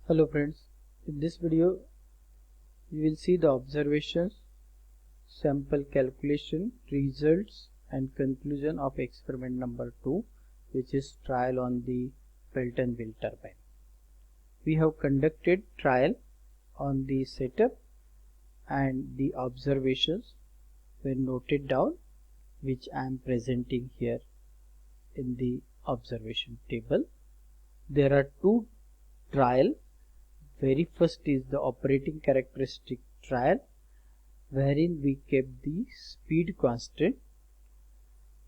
Hello friends, in this video you will see the observations, sample calculation, results and conclusion of experiment number 2, which is trial on the Pelton wheel turbine. We have conducted trial on the setup and the observations were noted down, which I am presenting here in the observation table. There are two trials. Very first is the operating characteristic trial, wherein we kept the speed constant.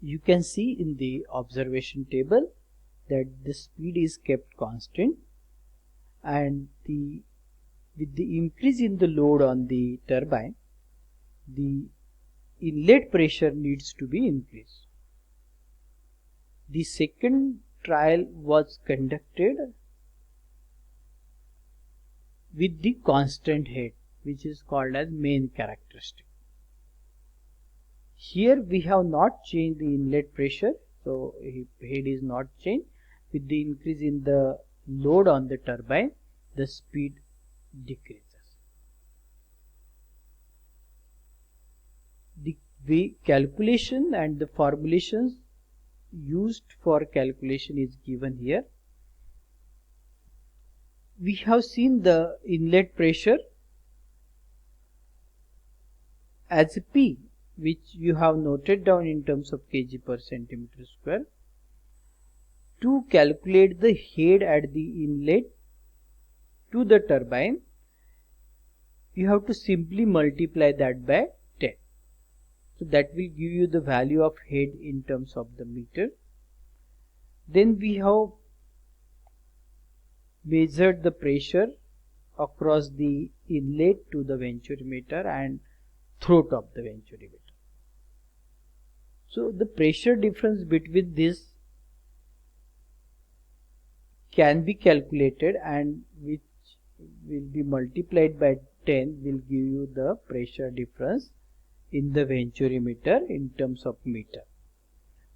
You can see in the observation table that the speed is kept constant, and with the increase in the load on the turbine, the inlet pressure needs to be increased. The second trial was conducted with the constant head, which is called as main characteristic. Here we have not changed the inlet pressure, so head is not changed. With the increase in the load on the turbine, the speed decreases. The calculation and the formulations used for calculation is given here. We have seen the inlet pressure as P, which you have noted down in terms of kg per centimeter square. To calculate the head at the inlet to the turbine, you have to simply multiply that by 10. So that will give you the value of head in terms of the meter. Then we have measured the pressure across the inlet to the venturimeter and throat of the venturimeter. So the pressure difference between this can be calculated, and which will be multiplied by 10 will give you the pressure difference in the venturimeter in terms of meter.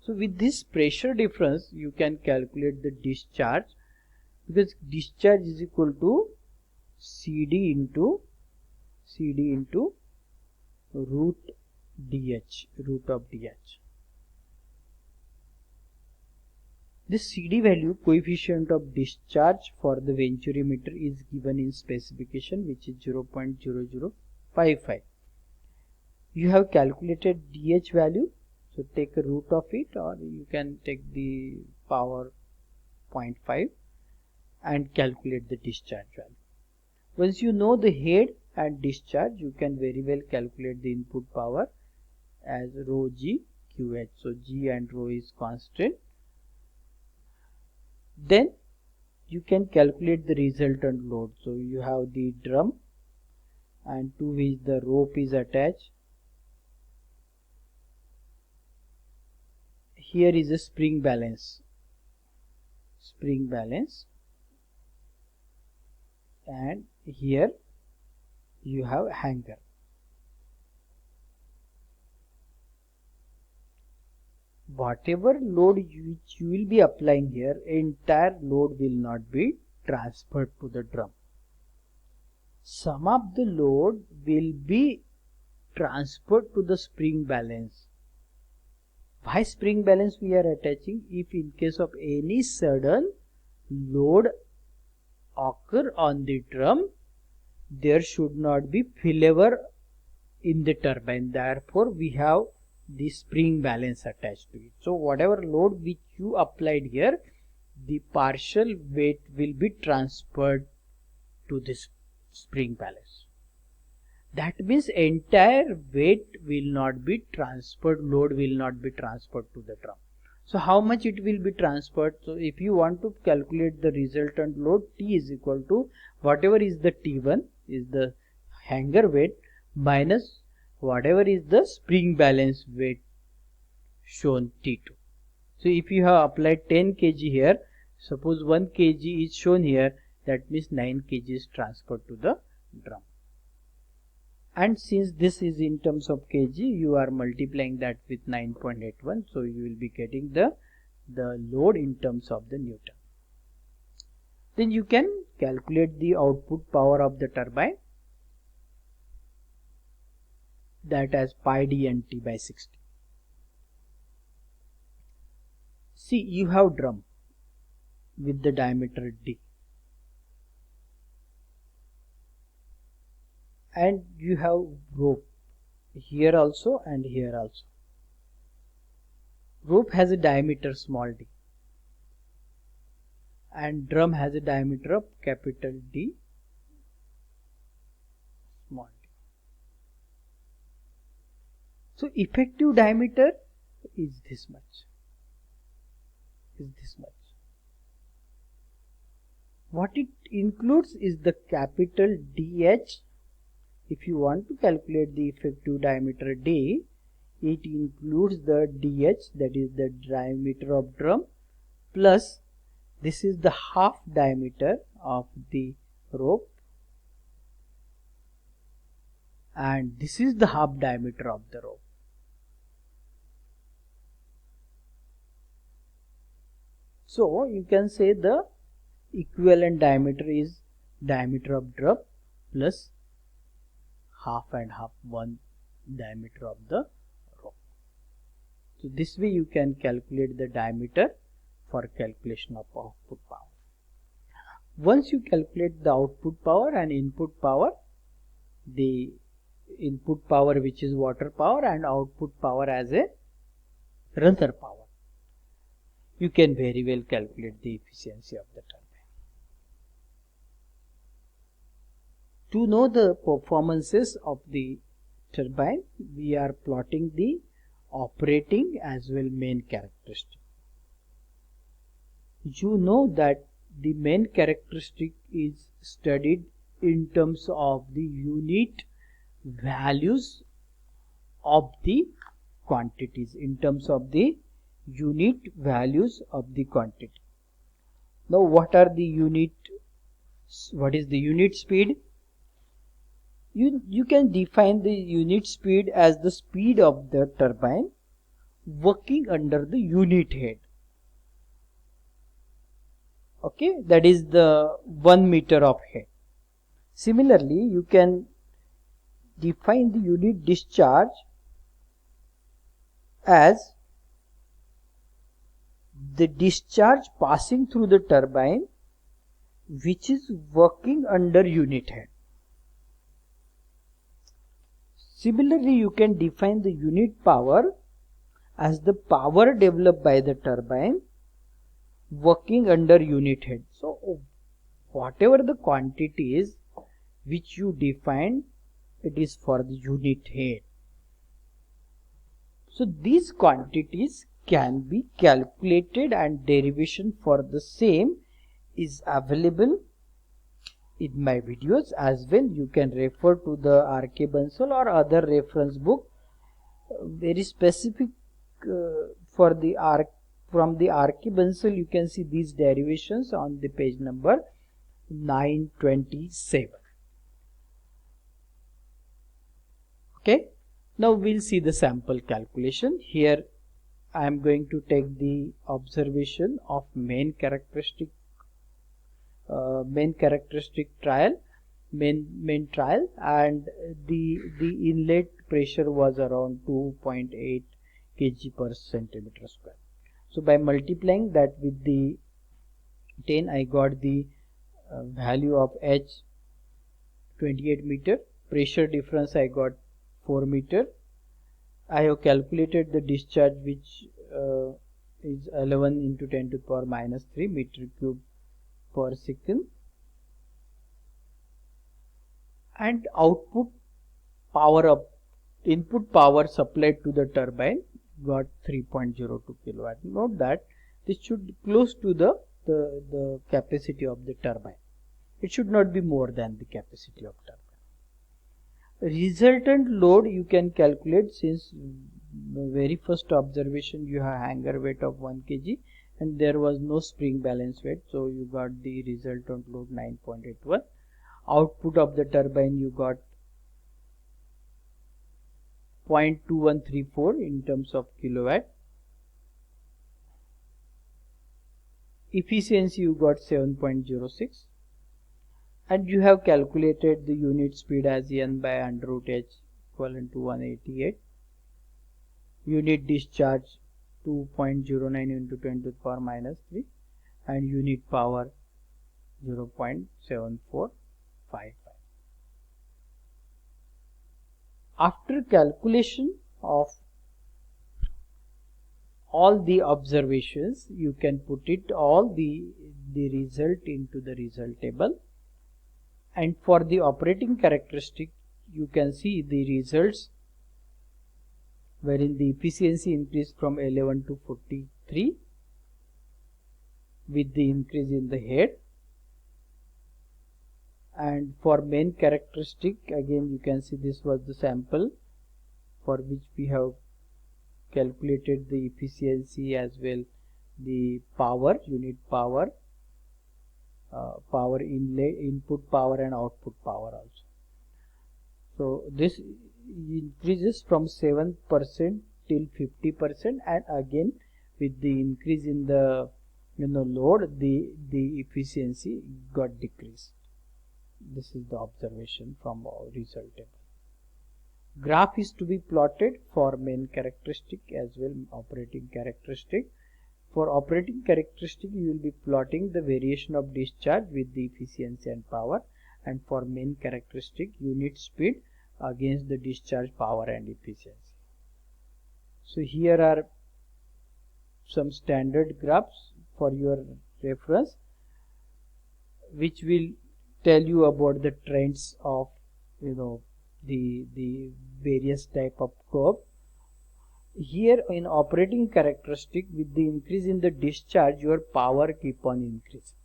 So with this pressure difference you can calculate the discharge, because discharge is equal to CD into root of DH. This CD value, coefficient of discharge for the venturimeter, is given in specification, which is 0.0055. You have calculated DH value, so take a root of it, or you can take the power 0.5 and calculate the discharge value. Once you know the head and discharge, you can very well calculate the input power as rho G QH. So G and rho is constant. Then you can calculate the resultant load. So you have the drum, and to which the rope is attached. Here is a spring balance, and here you have hanger. Whatever load which you will be applying here, entire load will not be transferred to the drum. Some of the load will be transferred to the spring balance. Why spring balance we are attaching? If in case of any sudden load occur on the drum, there should not be failover in the turbine. Therefore we have the spring balance attached to it. So whatever load which you applied here, the partial weight will be transferred to this spring balance. That means entire weight will not be transferred, load will not be transferred to the drum. So how much it will be transferred? So if you want to calculate the resultant load, T is equal to whatever is the T1 is the hanger weight minus whatever is the spring balance weight shown T2. So if you have applied 10 kg here, suppose 1 kg is shown here, that means 9 kg is transferred to the drum. And since this is in terms of kg, you are multiplying that with 9.81, so you will be getting the load in terms of the Newton. Then you can calculate the output power of the turbine, that as pi d n t by 60. See, you have drum with the diameter d, and you have rope here also and here also. Rope has a diameter small d and drum has a diameter of capital D small d. So effective diameter is this much. What it includes is the capital DH. If you want to calculate the effective diameter D, it includes the DH, that is the diameter of drum, plus this is the half diameter of the rope, and this is the half diameter of the rope. So you can say the equivalent diameter is diameter of drum plus half and half, one diameter of the rope. So this way you can calculate the diameter for calculation of output power. Once you calculate the output power and input power, the input power which is water power and output power as a runner power, you can very well calculate the efficiency of the turbine. To know the performances of the turbine, we are plotting the operating as well main characteristic. You know that the main characteristic is studied in terms of the unit values of the quantities, in terms of the unit values of the quantity. Now what is the unit speed? You can define the unit speed as the speed of the turbine working under the unit head. Okay, that is the 1 meter of head. Similarly, you can define the unit discharge as the discharge passing through the turbine which is working under unit head. Similarly, you can define the unit power as the power developed by the turbine working under unit head. So whatever the quantities which you define, it is for the unit head. So these quantities can be calculated and derivation for the same is available in my videos as well. You can refer to the R.K. Bansal or other reference book, very specific from the R.K. Bansal. You can see these derivations on the page number 927. Okay, now we'll see the sample calculation. Here I am going to take the observation of main characteristic trial, and the inlet pressure was around 2.8 kg per centimeter square. So by multiplying that with the 10, I got the value of H 28 meter. Pressure difference I got 4 meter. I have calculated the discharge, which is 11 into 10 to the power minus 3 meter cube per second, and output power of input power supplied to the turbine got 3.02 kilowatt. Note that this should be close to the capacity of the turbine. It should not be more than the capacity of turbine. Resultant load you can calculate, since very first observation you have hanger weight of 1 kg and there was no spring balance weight, so you got the resultant load 9.81. Output of the turbine you got 0.2134 in terms of kilowatt. Efficiency you got 7.06. and you have calculated the unit speed as n by under root h equivalent to 188. Unit discharge 2.09 into 10 to the power minus 3 and unit power 0.7455. After calculation of all the observations, you can put it all the result into the result table, and for the operating characteristic you can see the results wherein the efficiency increased from 11 to 43 with the increase in the head. And for main characteristic, again you can see this was the sample for which we have calculated the efficiency as well the power, unit power, power input power and output power also. So this increases from 7% till 50%, and again with the increase in the load, the efficiency got decreased. This is the observation from our result table. Graph is to be plotted for main characteristic as well operating characteristic. For operating characteristic you will be plotting the variation of discharge with the efficiency and power, and for main characteristic unit speed against the discharge power and efficiency. So here are some standard graphs for your reference which will tell you about the trends of the various type of curve. Here in operating characteristic, with the increase in the discharge your power keep on increasing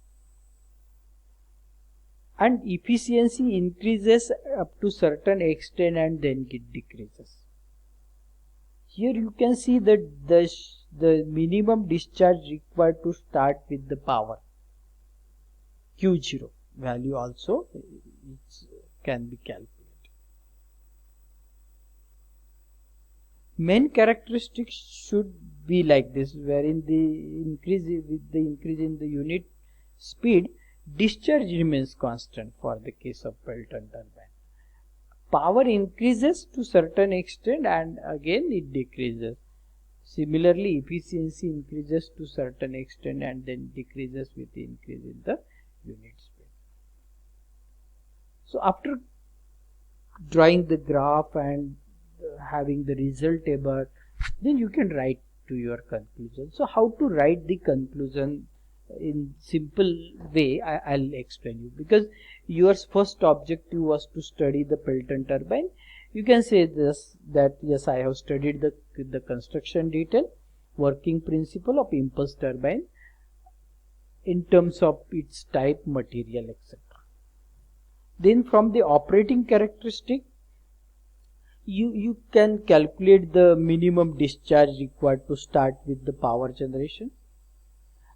and efficiency increases up to certain extent and then it decreases. Here you can see that the minimum discharge required to start with the power Q0 value also can be calculated. Main characteristics should be like this, wherein with the increase in the unit speed, discharge remains constant for the case of Pelton turbine. Power increases to certain extent and again it decreases. Similarly, efficiency increases to certain extent and then decreases with the increase in the unit speed. So after drawing the graph and having the result table, then you can write to your conclusion. So how to write the conclusion in simple way, I'll explain you, because your first objective was to study the Pelton turbine. You can say this, that yes, I have studied the construction detail, working principle of impulse turbine in terms of its type, material, etc. Then from the operating characteristic, you can calculate the minimum discharge required to start with the power generation,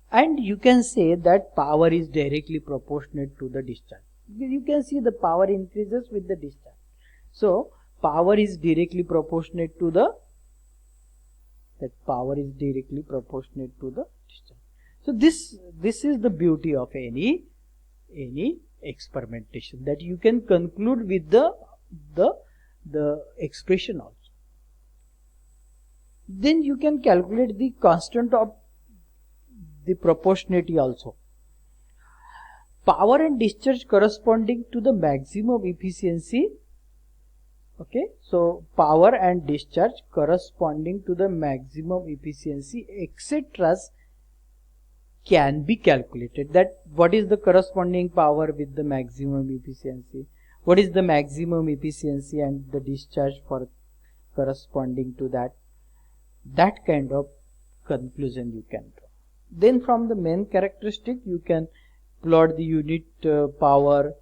and you can say that power is directly proportionate to the discharge. You can see the power increases with the discharge. So power is directly proportionate to the discharge. So this is the beauty of any experimentation, that you can conclude with the expression also. Then you can calculate the constant of the proportionality also. Power and discharge corresponding to the maximum efficiency. Okay, so power and discharge corresponding to the maximum efficiency, etc. can be calculated. That what is the corresponding power with the maximum efficiency, what is the maximum efficiency and the discharge for corresponding to that kind of conclusion you can draw. Then from the main characteristic you can plot the unit power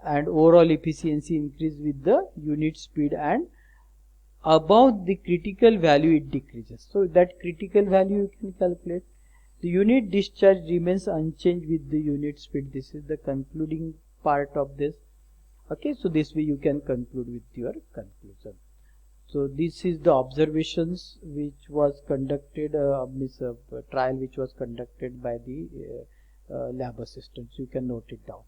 and overall efficiency increase with the unit speed, and above the critical value it decreases. So that critical value you can calculate. The unit discharge remains unchanged with the unit speed. This is the concluding part of this. Okay, so this way you can conclude with your conclusion. So this is the observations which was conducted, trial which was conducted by the lab assistants. You can note it down.